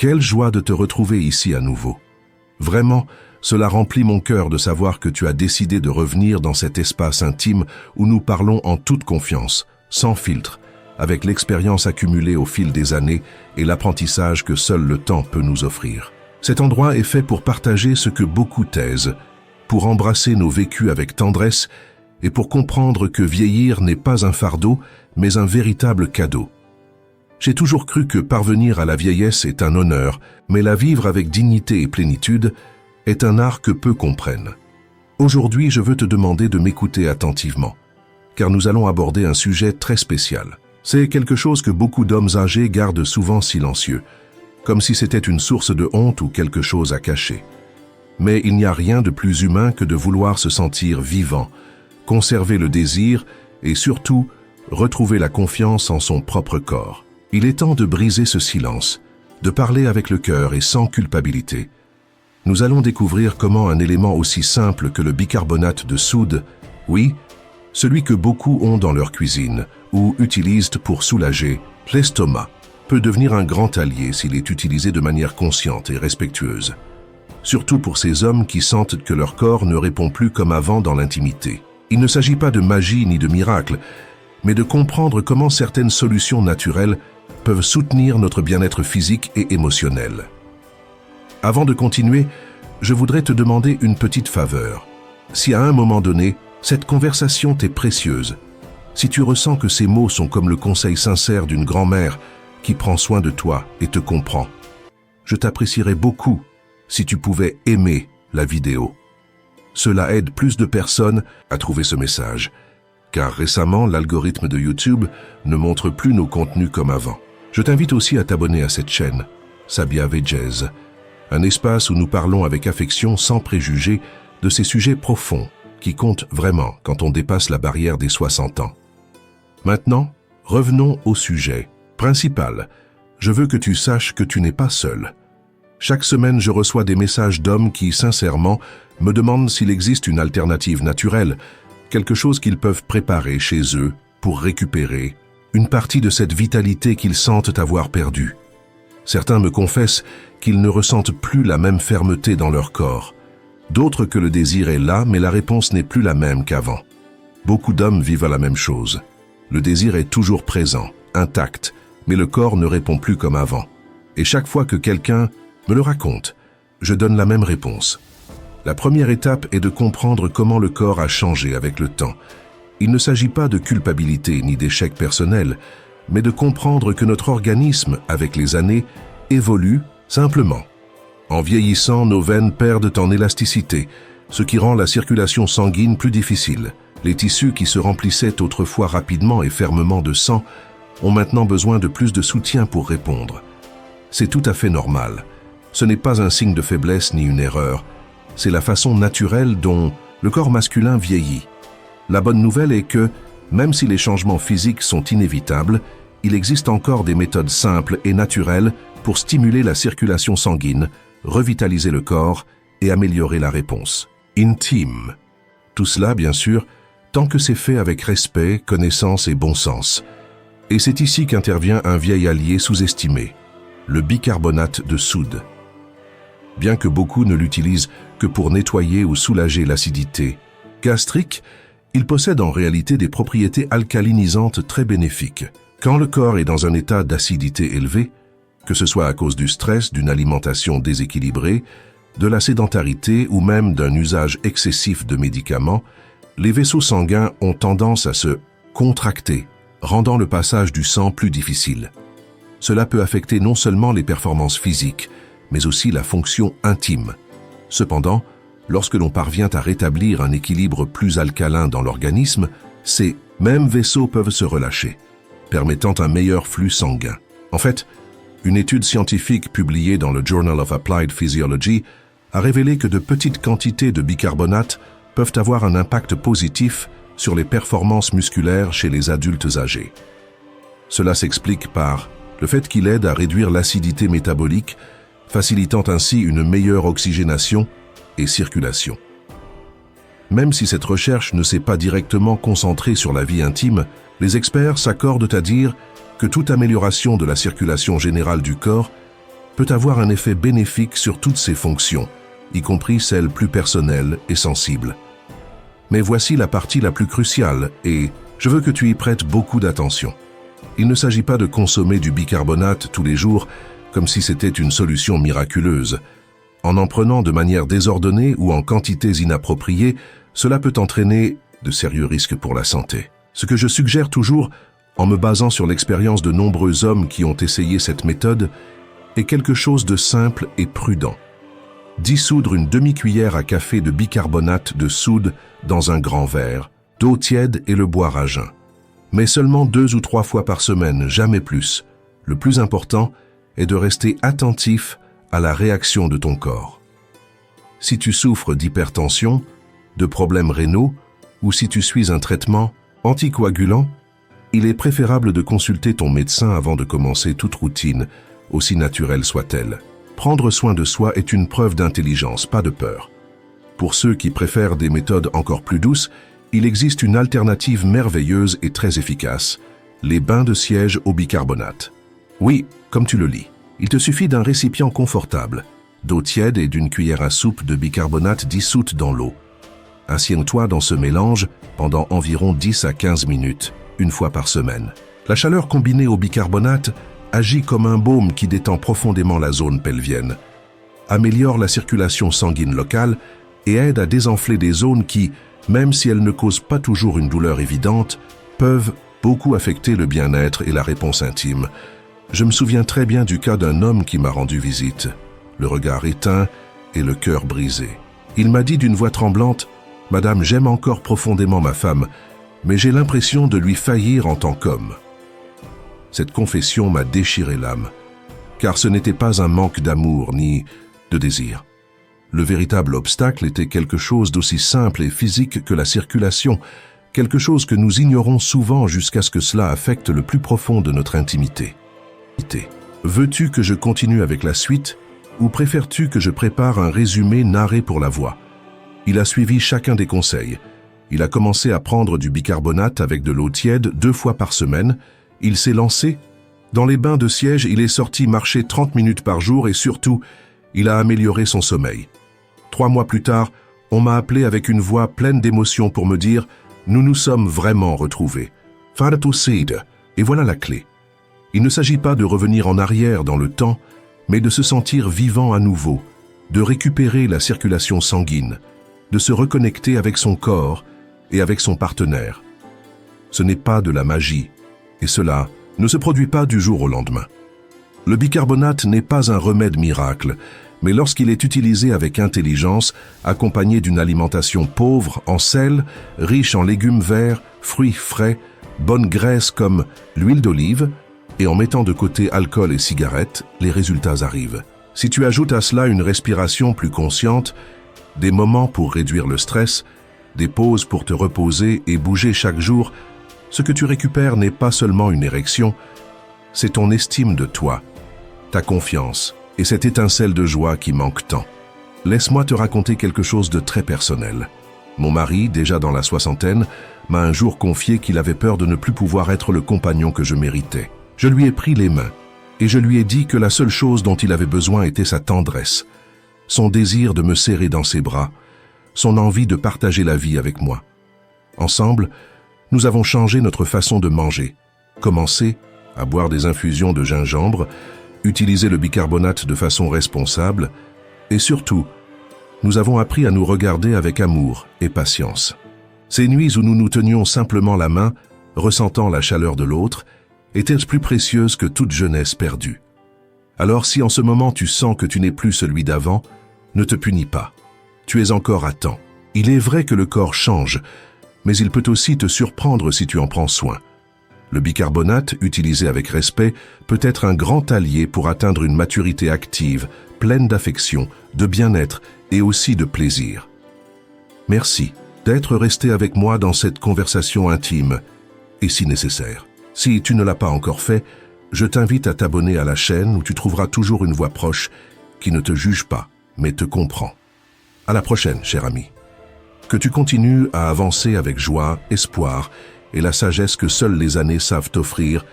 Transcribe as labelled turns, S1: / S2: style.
S1: Quelle joie de te retrouver ici à nouveau. Vraiment, cela remplit mon cœur de savoir que tu as décidé de revenir dans cet espace intime où nous parlons en toute confiance, sans filtre, avec l'expérience accumulée au fil des années et l'apprentissage que seul le temps peut nous offrir. Cet endroit est fait pour partager ce que beaucoup taisent, pour embrasser nos vécus avec tendresse et pour comprendre que vieillir n'est pas un fardeau, mais un véritable cadeau. J'ai toujours cru que parvenir à la vieillesse est un honneur, mais la vivre avec dignité et plénitude est un art que peu comprennent. Aujourd'hui, je veux te demander de m'écouter attentivement, car nous allons aborder un sujet très spécial. C'est quelque chose que beaucoup d'hommes âgés gardent souvent silencieux, comme si c'était une source de honte ou quelque chose à cacher. Mais il n'y a rien de plus humain que de vouloir se sentir vivant, conserver le désir et surtout retrouver la confiance en son propre corps. Il est temps de briser ce silence, de parler avec le cœur et sans culpabilité. Nous allons découvrir comment un élément aussi simple que le bicarbonate de soude, oui, celui que beaucoup ont dans leur cuisine ou utilisent pour soulager l'estomac, peut devenir un grand allié s'il est utilisé de manière consciente et respectueuse. Surtout pour ces hommes qui sentent que leur corps ne répond plus comme avant dans l'intimité. Il ne s'agit pas de magie ni de miracle, mais de comprendre comment certaines solutions naturelles peuvent soutenir notre bien-être physique et émotionnel. Avant de continuer, je voudrais te demander une petite faveur. Si à un moment donné, cette conversation t'est précieuse, si tu ressens que ces mots sont comme le conseil sincère d'une grand-mère qui prend soin de toi et te comprend, je t'apprécierais beaucoup si tu pouvais aimer la vidéo. Cela aide plus de personnes à trouver ce message, car récemment, l'algorithme de YouTube ne montre plus nos contenus comme avant. Je t'invite aussi à t'abonner à cette chaîne, Sabia Vejez, un espace où nous parlons avec affection sans préjugés de ces sujets profonds qui comptent vraiment quand on dépasse la barrière des 60 ans. Maintenant, revenons au sujet principal. Je veux que tu saches que tu n'es pas seul. Chaque semaine, je reçois des messages d'hommes qui, sincèrement, me demandent s'il existe une alternative naturelle, quelque chose qu'ils peuvent préparer chez eux pour récupérer une partie de cette vitalité qu'ils sentent avoir perdue. Certains me confessent qu'ils ne ressentent plus la même fermeté dans leur corps. D'autres que le désir est là, mais la réponse n'est plus la même qu'avant. Beaucoup d'hommes vivent la même chose. Le désir est toujours présent, intact, mais le corps ne répond plus comme avant. Et chaque fois que quelqu'un me le raconte, je donne la même réponse. La première étape est de comprendre comment le corps a changé avec le temps. Il ne s'agit pas de culpabilité ni d'échec personnel, mais de comprendre que notre organisme, avec les années, évolue simplement. En vieillissant, nos veines perdent en élasticité, ce qui rend la circulation sanguine plus difficile. Les tissus qui se remplissaient autrefois rapidement et fermement de sang ont maintenant besoin de plus de soutien pour répondre. C'est tout à fait normal. Ce n'est pas un signe de faiblesse ni une erreur. C'est la façon naturelle dont le corps masculin vieillit. La bonne nouvelle est que, même si les changements physiques sont inévitables, il existe encore des méthodes simples et naturelles pour stimuler la circulation sanguine, revitaliser le corps et améliorer la réponse. Intime. Tout cela, bien sûr, tant que c'est fait avec respect, connaissance et bon sens. Et c'est ici qu'intervient un vieil allié sous-estimé, le bicarbonate de soude. Bien que beaucoup ne l'utilisent que pour nettoyer ou soulager l'acidité gastrique, il possède en réalité des propriétés alcalinisantes très bénéfiques. Quand le corps est dans un état d'acidité élevée, que ce soit à cause du stress, d'une alimentation déséquilibrée, de la sédentarité ou même d'un usage excessif de médicaments, les vaisseaux sanguins ont tendance à se contracter, rendant le passage du sang plus difficile. Cela peut affecter non seulement les performances physiques, mais aussi la fonction intime. Cependant, lorsque l'on parvient à rétablir un équilibre plus alcalin dans l'organisme, ces mêmes vaisseaux peuvent se relâcher, permettant un meilleur flux sanguin. En fait, une étude scientifique publiée dans le Journal of Applied Physiology a révélé que de petites quantités de bicarbonate peuvent avoir un impact positif sur les performances musculaires chez les adultes âgés. Cela s'explique par le fait qu'il aide à réduire l'acidité métabolique, facilitant ainsi une meilleure oxygénation et circulation. Même si cette recherche ne s'est pas directement concentrée sur la vie intime, les experts s'accordent à dire que toute amélioration de la circulation générale du corps peut avoir un effet bénéfique sur toutes ses fonctions, y compris celles plus personnelles et sensibles. Mais voici la partie la plus cruciale et je veux que tu y prêtes beaucoup d'attention. Il ne s'agit pas de consommer du bicarbonate tous les jours comme si c'était une solution miraculeuse. En prenant de manière désordonnée ou en quantités inappropriées, cela peut entraîner de sérieux risques pour la santé. Ce que je suggère toujours, en me basant sur l'expérience de nombreux hommes qui ont essayé cette méthode, est quelque chose de simple et prudent. Dissoudre une demi-cuillère à café de bicarbonate de soude dans un grand verre, d'eau tiède et le boire à jeun. Mais seulement 2 ou 3 fois par semaine, jamais plus. Le plus important est de rester attentif à la réaction de ton corps. Si tu souffres d'hypertension, de problèmes rénaux, ou si tu suis un traitement anticoagulant, il est préférable de consulter ton médecin avant de commencer toute routine, aussi naturelle soit-elle. Prendre soin de soi est une preuve d'intelligence, pas de peur. Pour ceux qui préfèrent des méthodes encore plus douces, il existe une alternative merveilleuse et très efficace, les bains de siège au bicarbonate. Oui, comme tu le lis, il te suffit d'un récipient confortable, d'eau tiède et d'une cuillère à soupe de bicarbonate dissoute dans l'eau. Assieds-toi dans ce mélange pendant environ 10 à 15 minutes, une fois par semaine. La chaleur combinée au bicarbonate agit comme un baume qui détend profondément la zone pelvienne, améliore la circulation sanguine locale et aide à désenfler des zones qui, même si elles ne causent pas toujours une douleur évidente, peuvent beaucoup affecter le bien-être et la réponse intime. Je me souviens très bien du cas d'un homme qui m'a rendu visite, le regard éteint et le cœur brisé. Il m'a dit d'une voix tremblante « Madame, j'aime encore profondément ma femme, mais j'ai l'impression de lui faillir en tant qu'homme. » Cette confession m'a déchiré l'âme, car ce n'était pas un manque d'amour ni de désir. Le véritable obstacle était quelque chose d'aussi simple et physique que la circulation, quelque chose que nous ignorons souvent jusqu'à ce que cela affecte le plus profond de notre intimité. Veux-tu que je continue avec la suite, ou préfères-tu que je prépare un résumé narré pour la voix? Il a suivi chacun des conseils. Il a commencé à prendre du bicarbonate avec de l'eau tiède 2 fois par semaine. Il s'est lancé. Dans les bains de siège, il est sorti marcher 30 minutes par jour et surtout, il a amélioré son sommeil. 3 mois plus tard, on m'a appelé avec une voix pleine d'émotion pour me dire « Nous nous sommes vraiment retrouvés. » Et voilà la clé. Il ne s'agit pas de revenir en arrière dans le temps, mais de se sentir vivant à nouveau, de récupérer la circulation sanguine, de se reconnecter avec son corps et avec son partenaire. Ce n'est pas de la magie, et cela ne se produit pas du jour au lendemain. Le bicarbonate n'est pas un remède miracle, mais lorsqu'il est utilisé avec intelligence, accompagné d'une alimentation pauvre en sel, riche en légumes verts, fruits frais, bonne graisse comme l'huile d'olive, et en mettant de côté alcool et cigarettes, les résultats arrivent. Si tu ajoutes à cela une respiration plus consciente, des moments pour réduire le stress, des pauses pour te reposer et bouger chaque jour, ce que tu récupères n'est pas seulement une érection, c'est ton estime de toi, ta confiance et cette étincelle de joie qui manque tant. Laisse-moi te raconter quelque chose de très personnel. Mon mari, déjà dans la soixantaine, m'a un jour confié qu'il avait peur de ne plus pouvoir être le compagnon que je méritais. Je lui ai pris les mains et je lui ai dit que la seule chose dont il avait besoin était sa tendresse, son désir de me serrer dans ses bras, son envie de partager la vie avec moi. Ensemble, nous avons changé notre façon de manger, commencé à boire des infusions de gingembre, utiliser le bicarbonate de façon responsable et surtout, nous avons appris à nous regarder avec amour et patience. Ces nuits où nous nous tenions simplement la main, ressentant la chaleur de l'autre, étaient plus précieuses que toute jeunesse perdue. Alors si en ce moment tu sens que tu n'es plus celui d'avant, ne te punis pas. Tu es encore à temps. Il est vrai que le corps change, mais il peut aussi te surprendre si tu en prends soin. Le bicarbonate, utilisé avec respect, peut être un grand allié pour atteindre une maturité active, pleine d'affection, de bien-être et aussi de plaisir. Merci d'être resté avec moi dans cette conversation intime et si nécessaire. Si tu ne l'as pas encore fait, je t'invite à t'abonner à la chaîne où tu trouveras toujours une voix proche qui ne te juge pas, mais te comprend. À la prochaine, cher ami. Que tu continues à avancer avec joie, espoir et la sagesse que seules les années savent t'offrir